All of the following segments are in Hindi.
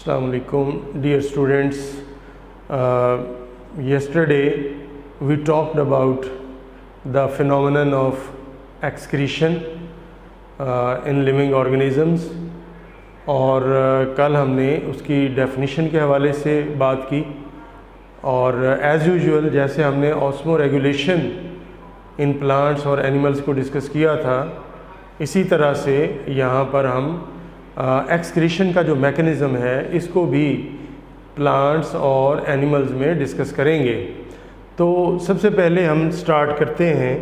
Assalamu alaikum, dear students. Yesterday we talked about the phenomenon of excretion in living organisms और कल हमने उसकी डेफिनेशन के हवाले से बात की और एज़ यूजुअल जैसे हमने ऑस्मो रेगुलेशन इन प्लांट्स और एनिमल्स को डिस्कस किया था, इसी तरह से यहाँ पर हम एक्सक्रीशन का जो मैकेनिज़्म है इसको भी प्लांट्स और एनिमल्स में डिस्कस करेंगे। तो सबसे पहले हम स्टार्ट करते हैं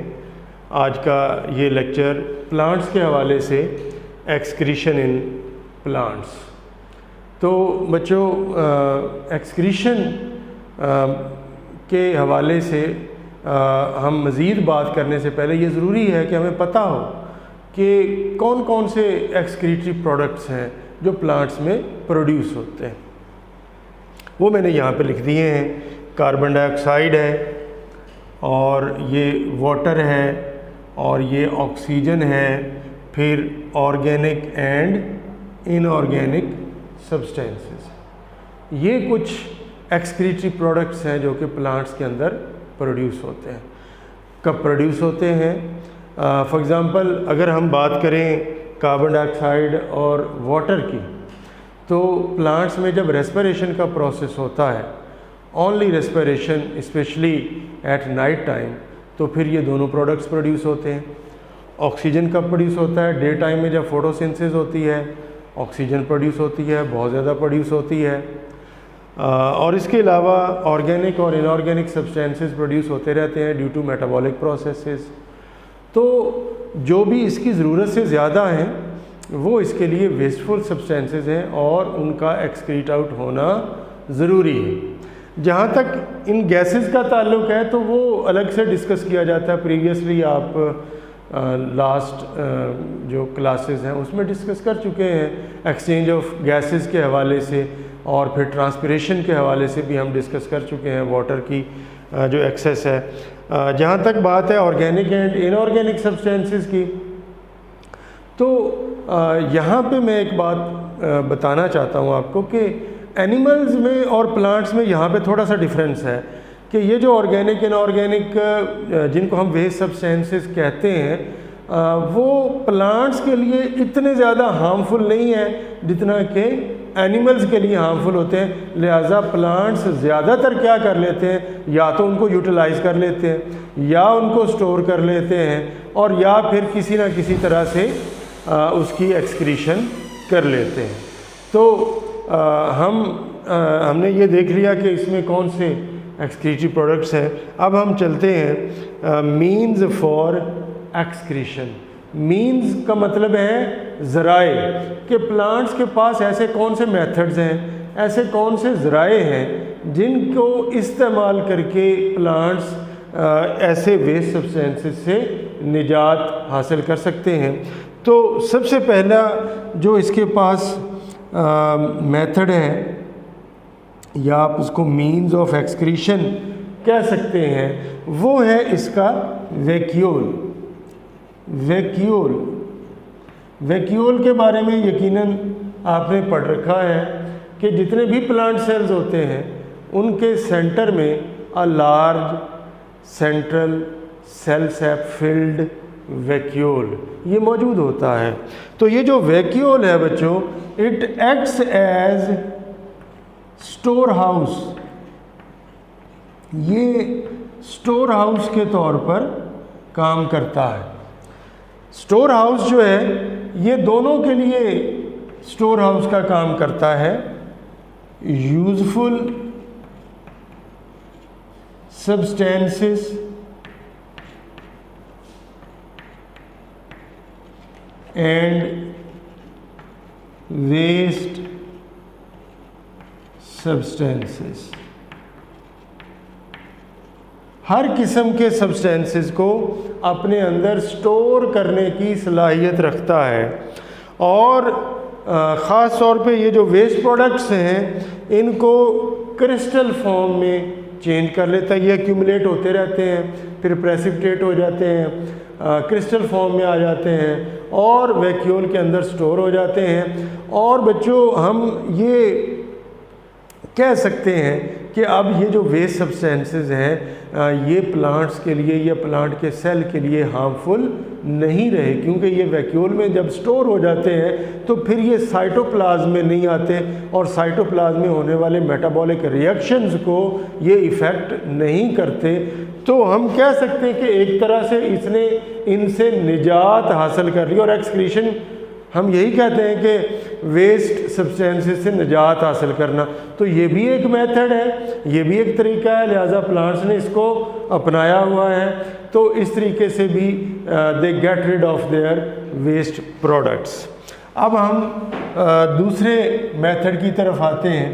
आज का ये लेक्चर प्लांट्स के हवाले से, एक्सक्रीशन इन प्लांट्स। तो बच्चों, एक्सक्रीशन के हवाले से हम मज़ीद बात करने से पहले ये ज़रूरी है कि हमें पता हो कि कौन कौन से एक्सक्रीटरी प्रोडक्ट्स हैं जो प्लांट्स में प्रोड्यूस होते हैं। वो मैंने यहाँ पे लिख दिए हैं। कार्बन डाइऑक्साइड है और ये वाटर है और ये ऑक्सीजन है, फिर ऑर्गेनिक एंड इनऑर्गेनिक सब्सटेंसेस। ये कुछ एक्सक्रीटरी प्रोडक्ट्स हैं जो कि प्लांट्स के अंदर प्रोड्यूस होते हैं। कब प्रोड्यूस होते हैं? फॉर एग्ज़ाम्पल अगर हम बात करें कार्बन डाइऑक्साइड और वाटर की, तो प्लांट्स में जब रेस्पिरेशन का प्रोसेस होता है, only respiration specially at night time, तो फिर ये दोनों प्रोडक्ट्स प्रोड्यूस होते हैं। ऑक्सीजन कब प्रोड्यूस होता है? डे टाइम में जब फोटोसिंथेसिस होती है ऑक्सीजन प्रोड्यूस होती है, बहुत ज़्यादा प्रोड्यूस होती है। और इसके अलावा ऑर्गेनिक और इनऑर्गेनिक सब्सटेंसेस प्रोड्यूस होते रहते हैं ड्यू टू मेटाबॉलिक प्रोसेसेस। तो जो भी इसकी ज़रूरत से ज़्यादा हैं वो इसके लिए वेस्टफुल सब्सटेंसेस हैं और उनका एक्सक्रीट आउट होना ज़रूरी है। जहाँ तक इन गैसेस का ताल्लुक़ है तो वो अलग से डिस्कस किया जाता है। प्रीवियसली आप लास्ट जो क्लासेस हैं उसमें डिस्कस कर चुके हैं एक्सचेंज ऑफ गैसेस के हवाले से, और फिर ट्रांसपिरेशन के हवाले से भी हम डिस्कस कर चुके हैं वाटर की जो एक्सेस है। जहाँ तक बात है ऑर्गेनिक एंड इनऑर्गेनिक सब्सटेंसेस की, तो यहाँ पे मैं एक बात बताना चाहता हूँ आपको कि एनिमल्स में और प्लांट्स में यहाँ पे थोड़ा सा डिफरेंस है कि ये जो ऑर्गेनिक इनऑर्गेनिक जिनको हम वेस्ट सब्सटेंसेस कहते हैं, वो प्लांट्स के लिए इतने ज़्यादा हार्मफुल नहीं है जितना कि एनिमल्स के लिए हार्मफुल होते हैं। लिहाजा प्लांट्स ज़्यादातर क्या कर लेते हैं, या तो उनको यूटिलाइज़ कर लेते हैं या उनको स्टोर कर लेते हैं और या फिर किसी ना किसी तरह से उसकी एक्सक्रीशन कर लेते हैं। तो हमने ये देख लिया कि इसमें कौन से एक्सक्रीटरी प्रोडक्ट्स हैं। अब हम चलते हैं मीन्स फॉर एक्सक्रीशन। मीन्स का मतलब है ज़राए, कि प्लांट्स के पास ऐसे कौन से मेथड्स हैं, ऐसे कौन से ज़राए हैं जिनको इस्तेमाल करके प्लांट्स ऐसे वेस्ट सब्सटेंसेस से निजात हासिल कर सकते हैं। तो सबसे पहला जो इसके पास मेथड है, या आप उसको मीन्स ऑफ एक्सक्रीशन कह सकते हैं, वो है इसका वैक्यूल। वैक्यूल के बारे में यकीनन आपने पढ़ रखा है कि जितने भी प्लांट सेल्स होते हैं उनके सेंटर में a large central cell sap filled vacuole ये मौजूद होता है। तो ये जो वैक्यूल है बच्चों, it acts as store house. ये स्टोर हाउस के तौर पर काम करता है। स्टोर हाउस जो है ये दोनों के लिए स्टोर हाउस का काम करता है। Useful substances and waste substances. हर किस्म के सब्सटेंसेस को अपने अंदर स्टोर करने की सलाहियत रखता है। और ख़ास तौर पे ये जो वेस्ट प्रोडक्ट्स हैं इनको क्रिस्टल फॉर्म में चेंज कर लेता है। ये एक्यूमुलेट होते रहते हैं, फिर प्रेसिपिटेट हो जाते हैं, क्रिस्टल फॉर्म में आ जाते हैं और वैक्यूल के अंदर स्टोर हो जाते हैं। और बच्चों हम ये कह सकते हैं कि अब ये जो वेस्ट सब्सटेंसेस हैं ये प्लांट्स के लिए या प्लांट के सेल के लिए हार्मफुल नहीं रहे, क्योंकि ये वैक्यूल में जब स्टोर हो जाते हैं तो फिर ये साइटोप्लाज्म में नहीं आते और साइटोप्लाज्म में होने वाले मेटाबॉलिक रिएक्शंस को ये इफ़ेक्ट नहीं करते। तो हम कह सकते हैं कि एक तरह से इसने इनसे निजात हासिल कर ली। और एक्सक्रीशन हम यही कहते हैं कि वेस्ट सब्सटेंसेस से निजात हासिल करना, तो ये भी एक मेथड है, ये भी एक तरीका है, लिहाजा प्लांट्स ने इसको अपनाया हुआ है। तो इस तरीके से भी they get rid of their waste products. अब हम दूसरे मेथड की तरफ आते हैं।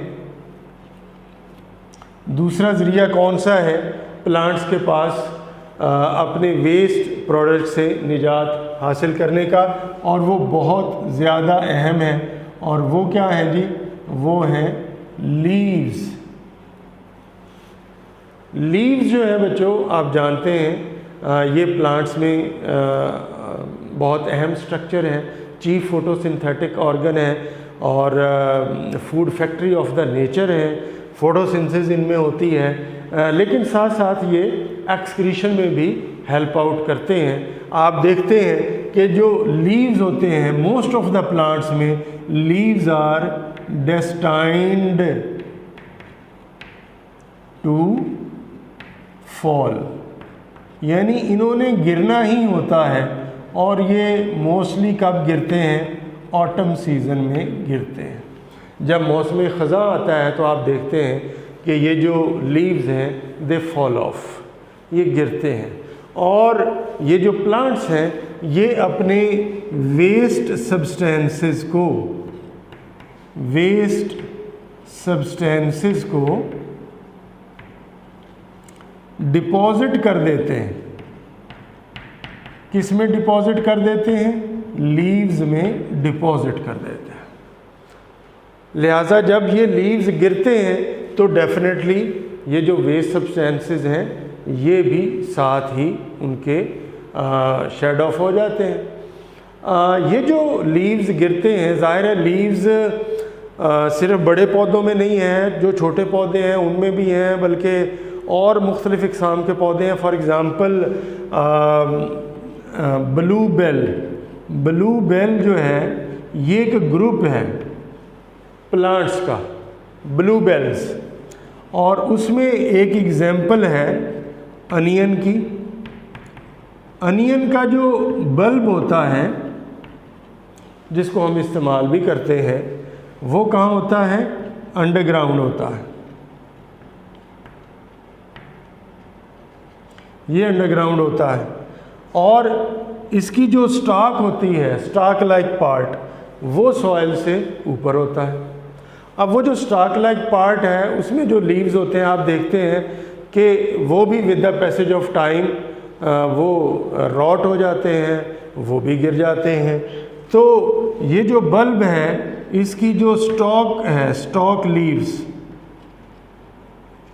दूसरा ज़रिया कौन सा है प्लांट्स के पास अपने वेस्ट प्रोडक्ट से निजात हासिल करने का, और वो बहुत ज़्यादा अहम है। और वो क्या है जी? वो हैं लीव्स। लीव्स जो है बच्चों आप जानते हैं ये प्लांट्स में बहुत अहम स्ट्रक्चर है, चीफ फोटोसिंथेटिक ऑर्गन है और food factory of the nature है। फोटोसिंथेसिस इनमें होती है, लेकिन साथ साथ ये एक्सक्रीशन में भी हेल्प आउट करते हैं। आप देखते हैं कि जो लीव्स होते हैं मोस्ट ऑफ द प्लांट्स में, leaves are destined to fall, यानी इन्होंने गिरना ही होता है। और ये मोस्टली कब गिरते हैं? ऑटम सीज़न में गिरते हैं। जब मौसम ख़ज़ां आता है तो आप देखते हैं कि ये जो लीव्स हैं दे फॉल ऑफ, ये गिरते हैं। और ये जो प्लांट्स हैं ये अपने वेस्ट सब्सटेंसेस को डिपॉजिट कर देते हैं। किस में डिपॉजिट कर देते हैं? लीव्स में डिपॉजिट कर देते हैं। लिहाजा जब ये लीव्स गिरते हैं तो डेफिनेटली ये जो वेस्ट सब्सटेंसेस हैं ये भी साथ ही उनके शेड ऑफ हो जाते हैं। ये जो लीव्स गिरते हैं, ज़ाहिर है लीव्स सिर्फ बड़े पौधों में नहीं हैं, जो छोटे पौधे हैं उनमें भी हैं, बल्कि और मुख्तलिफ़ इक़साम के पौधे हैं। फॉर एग्ज़ाम्पल ब्लू बेल जो है ये एक ग्रुप है प्लांट्स का, ब्लू बेल्स, और उसमें एक एग्जाम्पल है अनियन की। अनियन का जो बल्ब होता है जिसको हम इस्तेमाल भी करते हैं वो कहाँ होता है? अंडरग्राउंड होता है। ये अंडरग्राउंड होता है और इसकी जो स्टॉक होती है, स्टॉक लाइक पार्ट, वो सॉइल से ऊपर होता है। अब वो जो स्टॉक लाइक पार्ट है उसमें जो लीव्स होते हैं आप देखते हैं कि वो भी with the passage of time वो रॉट हो जाते हैं, वो भी गिर जाते हैं। तो ये जो बल्ब है इसकी जो स्टॉक है, स्टॉक लीव्स,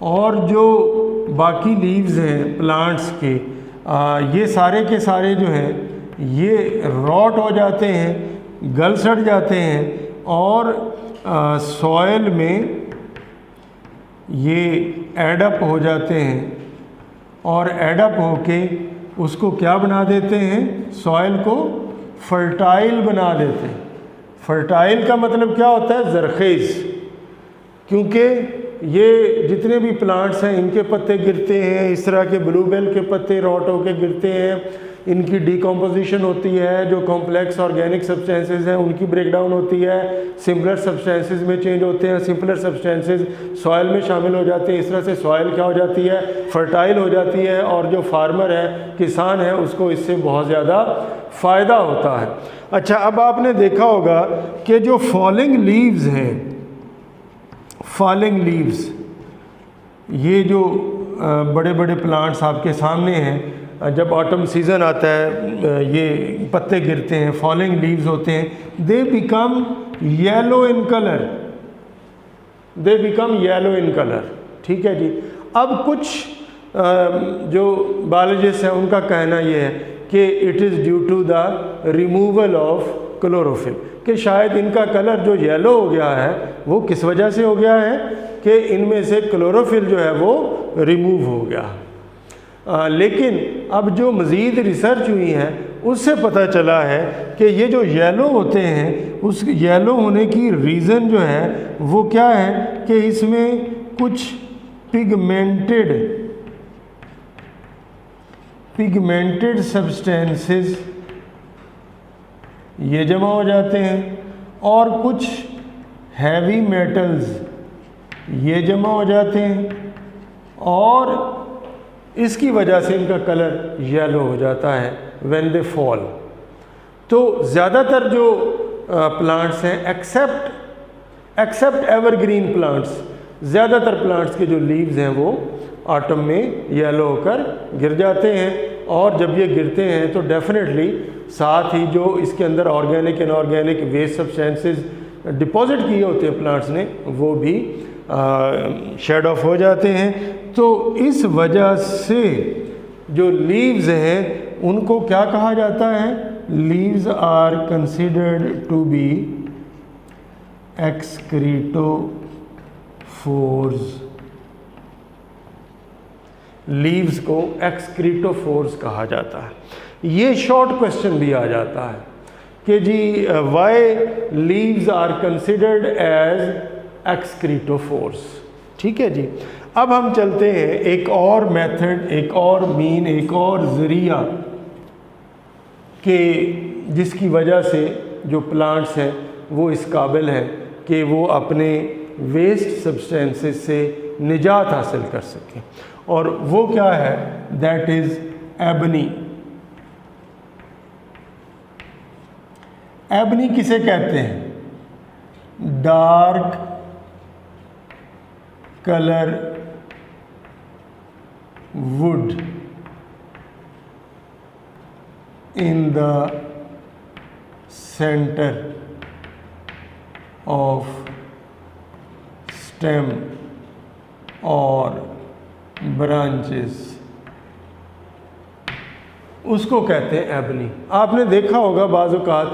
और जो बाकी लीव्स हैं प्लांट्स के, ये सारे के सारे जो हैं ये रॉट हो जाते हैं, गल सड़ जाते हैं और सॉइल में ये एडअप हो जाते हैं और एडअप होके उसको क्या बना देते हैं? सॉइल को फर्टाइल बना देते हैं। फर्टाइल का मतलब क्या होता है? ज़रख़ेज़। क्योंकि ये जितने भी प्लांट्स हैं इनके पत्ते गिरते हैं, इस तरह के ब्लूबेल के पत्ते रॉट होके गिरते हैं, इनकी डिकम्पोजिशन होती है, जो कॉम्प्लेक्स ऑर्गेनिक सब्सटेंसेस हैं उनकी ब्रेकडाउन होती है, सिंपलर सब्सटेंसेस में चेंज होते हैं, सिंपलर सब्सटेंसेस सॉइल में शामिल हो जाते हैं। इस तरह से सॉइल क्या हो जाती है? फर्टाइल हो जाती है और जो फार्मर है, किसान है, उसको इससे बहुत ज़्यादा फ़ायदा होता है। अच्छा, अब आपने देखा होगा कि जो फॉलिंग लीव्स हैं, फॉलिंग लीव्स, ये जो बड़े बड़े प्लांट्स आपके सामने हैं, जब ऑटम सीज़न आता है ये पत्ते गिरते हैं, फॉलिंग लीव्स होते हैं, they become yellow in colour, they become yellow in colour. ठीक है जी। अब कुछ जो बायोलॉजिस्ट हैं उनका कहना ये है कि it is due to the removal of chlorophyll, कि शायद इनका कलर जो येलो हो गया है वो किस वजह से हो गया है कि इनमें से क्लोरोफिल जो है वो रिमूव हो गया। लेकिन अब जो मज़ीद रिसर्च हुई है उससे पता चला है कि ये जो येलो होते हैं उस येलो होने की रीज़न जो है वो क्या है कि इसमें कुछ पिगमेंटेड सब्सटेंसेस ये जमा हो जाते हैं और कुछ हैवी मेटल्स ये जमा हो जाते हैं और इसकी वजह से इनका कलर येलो हो जाता है व्हेन दे फॉल। तो ज़्यादातर जो प्लांट्स हैं एक्सेप्ट एवरग्रीन प्लांट्स, ज़्यादातर प्लांट्स के जो लीव्स हैं वो ऑटम में येलो होकर गिर जाते हैं और जब ये गिरते हैं तो डेफिनेटली साथ ही जो इसके अंदर organic inorganic waste substances deposit किए होते हैं प्लांट्स ने वो भी शेड ऑफ हो जाते हैं। तो इस वजह से जो लीव्स हैं उनको क्या कहा जाता है? Leaves are considered to be excretophores. Leaves को एक्सक्रीटोफोर्स कहा जाता है। ये शॉर्ट क्वेश्चन भी आ जाता है कि जी why leaves are considered as excretophores. ठीक है जी। अब हम चलते हैं एक और मेथड, एक और मीन, एक और ज़रिया कि जिसकी वजह से जो प्लांट्स हैं वो इस काबिल हैं कि वो अपने वेस्ट सब्सटेंसेस से निजात हासिल कर सकें, और वो क्या है? That is ebony. एबनी किसे कहते हैं? Dark colour would in the centre of stem और ब्रांचेस, उसको कहते हैं एबनी। आपने देखा होगा बाज़ औक़ात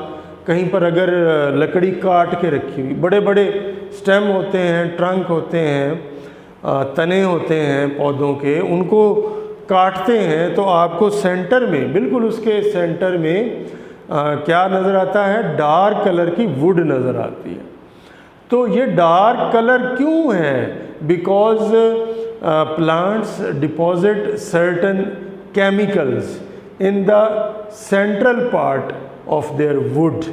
कहीं पर अगर लकड़ी काट के रखी हुई, बड़े बड़े स्टेम होते हैं, ट्रंक होते हैं, तने होते हैं पौधों के, उनको काटते हैं तो आपको सेंटर में, बिल्कुल उसके सेंटर में क्या नज़र आता है? डार्क कलर की वुड नज़र आती है। तो ये डार्क कलर क्यों है? Because plants deposit certain chemicals in the central part of their wood.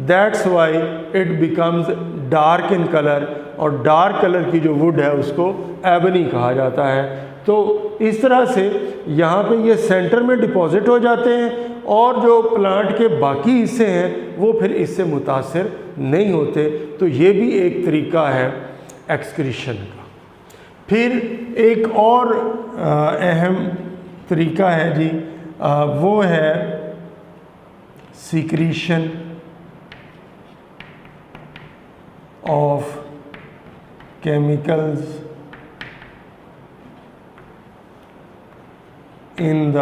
That's why it becomes dark in color, और डार्क कलर की जो वुड है उसको एबनी कहा जाता है। तो इस तरह से यहाँ पे ये सेंटर में डिपॉजिट हो जाते हैं और जो प्लांट के बाकी हिस्से हैं वो फिर इससे मुतासिर नहीं होते। तो ये भी एक तरीका है एक्सक्रीशन का। फिर एक और अहम तरीका है जी, वो है secretion of chemicals in the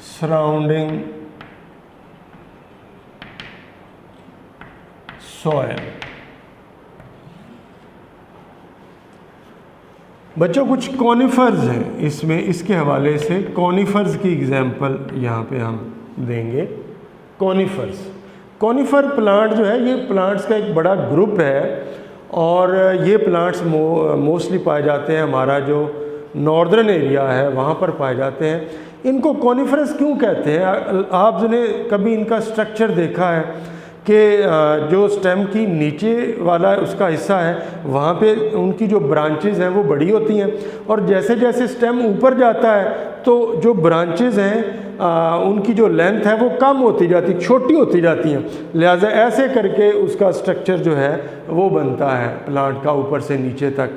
surrounding soil. बच्चों कुछ कॉनिफर्स हैं इसमें, इसके हवाले से कॉनिफर्स की एग्जांपल यहाँ पे हम देंगे। कॉनिफर प्लांट जो है ये प्लांट्स का एक बड़ा ग्रुप है और ये प्लांट्स मोस्टली पाए जाते हैं हमारा जो नॉर्दर्न एरिया है वहाँ पर पाए जाते हैं। इनको कॉनिफरस क्यों कहते हैं? आपने कभी इनका स्ट्रक्चर देखा है कि जो स्टेम की नीचे वाला उसका हिस्सा है वहाँ पे उनकी जो ब्रांचेज़ हैं वो बड़ी होती हैं, और जैसे जैसे स्टेम ऊपर जाता है तो जो ब्रांचेज़ हैं उनकी जो लेंथ है वो कम होती जाती, छोटी होती जाती हैं। लिहाजा ऐसे करके उसका स्ट्रक्चर जो है वो बनता है प्लांट का ऊपर से नीचे तक,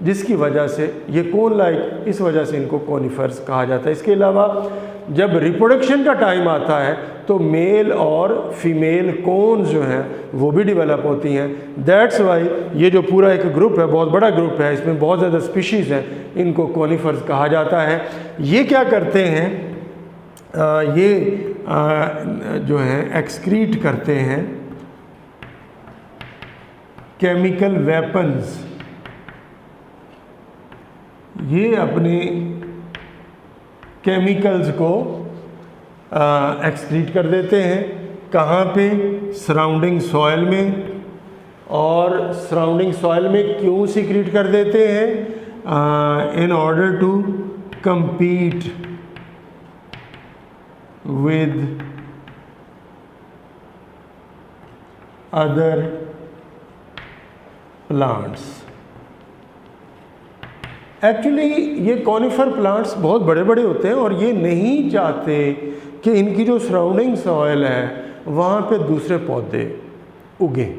जिसकी वजह से ये कोन लाइक, इस वजह से इनको कॉनिफर्स कहा जाता है। इसके अलावा जब रिप्रोडक्शन का टाइम आता है तो मेल और फीमेल कोन्स जो हैं वो भी डेवलप होती हैं। दैट्स वाई ये जो पूरा एक ग्रुप है, बहुत बड़ा ग्रुप है, इसमें बहुत ज़्यादा स्पीशीज़ हैं, इनको कॉनिफर्स कहा जाता है। ये क्या करते हैं ये जो है एक्सक्रीट करते हैं केमिकल वेपन्स। ये अपने केमिकल्स को एक्सक्रीट कर देते हैं। कहाँ पे? सराउंडिंग सॉइल में। और सराउंडिंग सॉइल में क्यों सीक्रेट कर देते हैं? In order to compete with other plants। Actually ये कॉनिफर प्लांट्स बहुत बड़े बड़े होते हैं और ये नहीं चाहते कि इनकी जो सराउंडिंग सॉइल है वहाँ पे दूसरे पौधे उगें।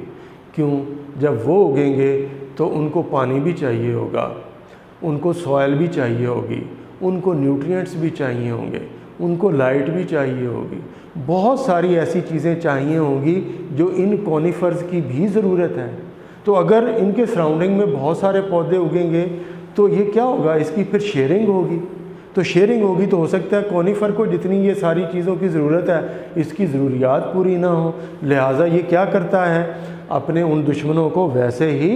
क्यों? जब वो उगेंगे तो उनको पानी भी चाहिए होगा, उनको सॉइल भी चाहिए होगी, उनको न्यूट्रिएंट्स भी चाहिए होंगे, उनको लाइट भी चाहिए होगी, बहुत सारी ऐसी चीज़ें चाहिए होंगी जो इन कॉनिफर्स की भी ज़रूरत है। तो अगर इनके सराउंडिंग में बहुत सारे पौधे उगेंगे तो ये क्या होगा? इसकी फिर शेयरिंग होगी। तो शेयरिंग होगी तो हो सकता है कॉनिफर को जितनी ये सारी चीज़ों की ज़रूरत है इसकी ज़रूरियात पूरी ना हो। लिहाजा ये क्या करता है? अपने उन दुश्मनों को वैसे ही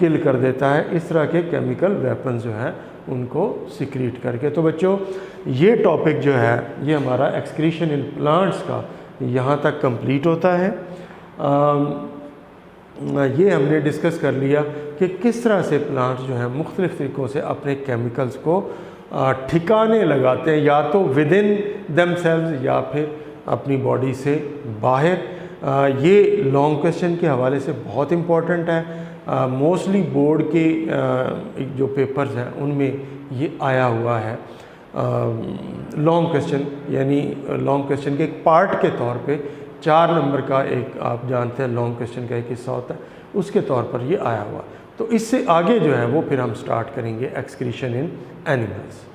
किल कर देता है, इस तरह के केमिकल वेपन जो है उनको सिक्रीट करके। तो बच्चों ये टॉपिक जो है ये हमारा एक्सक्रीशन इन प्लांट्स का यहाँ तक कंप्लीट होता है। ये हमने डिस्कस कर लिया कि किस तरह से प्लांट्स जो हैं मुख्तलिफ़ तरीक़ों से अपने केमिकल्स को ठिकाने लगाते हैं, या तो विद इन देमसेल्व्स या फिर अपनी बॉडी से बाहर। ये लॉन्ग क्वेश्चन के हवाले से बहुत इम्पॉर्टेंट है। मोस्टली बोर्ड के जो पेपर्स हैं उनमें ये आया हुआ है। लॉन्ग क्वेश्चन यानी लॉन्ग क्वेश्चन के एक पार्ट के तौर पे 4 नंबर का एक, आप जानते हैं लॉन्ग क्वेश्चन का एक हिस्सा होता है, उसके तौर पर ये आया हुआ। तो इससे आगे जो है वो फिर हम स्टार्ट करेंगे एक्सक्रीशन इन एनिमल्स।